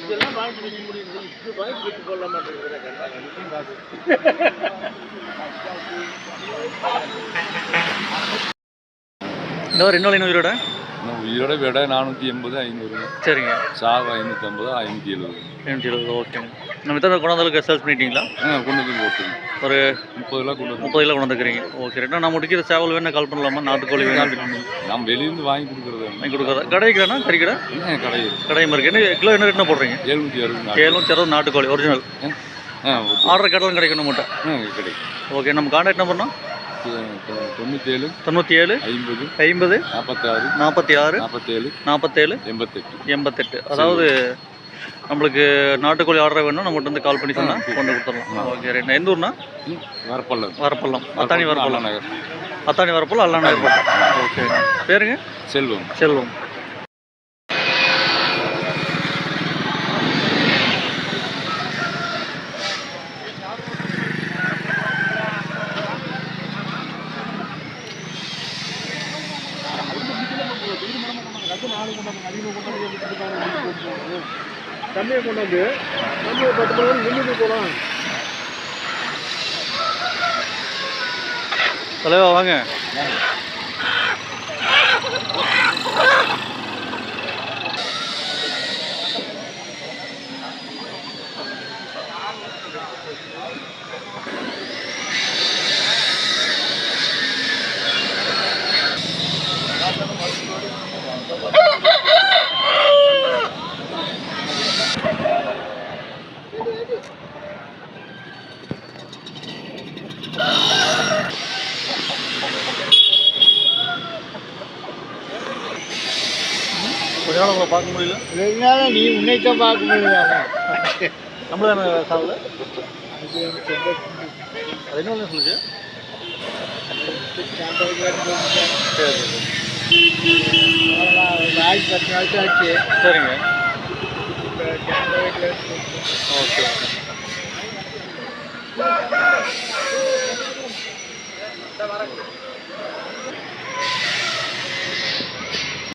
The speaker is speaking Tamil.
இதெல்லாம் வாங்கி வைக்க முடியுது, இது வாங்கி வச்சு கொள்ள மாட்டேங்கிறேன். இந்த ஒரு இன்னொரு உயிரோட உயிரோட விட 480 500. சரிங்க. சாவு 550 570. 570. ஓகேங்க. நம்ம இத்தனை கொண்டாந்தளவுக்கு சேல்ஸ் பண்ணிட்டீங்களா? கொண்டு வந்து போட்டுங்க. ஒரு 30 கிலோ கொண்டு 30 கிலோ கொண்டு வந்துக்கிறீங்க. ஓகே. ரெண்டா நம்ம முடிக்கிற சேவல் வேணா கால் பண்ணலாமா? நாட்டுக்கோழி வேணும் நம்ம வெளியிருந்து வாங்கி கொடுக்குறது. வாங்கி கொடுக்குறதா? கடைக்குறேன்னா கறி கடை கடை மாதிரி என்ன கிலோ என்ன ரேட்னா போடுறீங்க? 760. 760 நாட்டுக்கோழி ஒரிஜினல். ஆர்டர் கடலும் கிடைக்கணும் மட்டும் கிடைக்கும். ஓகே. நம்ம கான்டாக்ட் நம்பர்னா 97 50 46 46 47 88. அதாவது நம்மளுக்கு நாட்டுக்கோழி ஆர்டர் வேணும், நம்மகிட்ட வந்து கால் பண்ணி சொன்னால் கொண்டு கொடுத்துடலாம். Okay right. எந்த ஊர்னா? வரப்பள்ளம். அத்தானி வரப்பள்ளம் நகர். அத்தானி வரப்பள்ளம் அல்லா நகர் பக்கம். ஓகே. பேருங்க? செல்வம். தண்ணியை கொண்டாந்து நம்ம 10 மணி நேரம் நின்றுட்டு போகலாம். தலைவா வாங்க. கொஞ்ச நாள் உங்களை பார்க்க முடியல. நீ உன்னைத்தான் பார்க்க முடியல. நம்மள சாவில் அது என்ன சொல்லுச்சு? வாய்ஸ் 10 நாள் ஆச்சு. சரிங்க. ஓகே. வரேன்.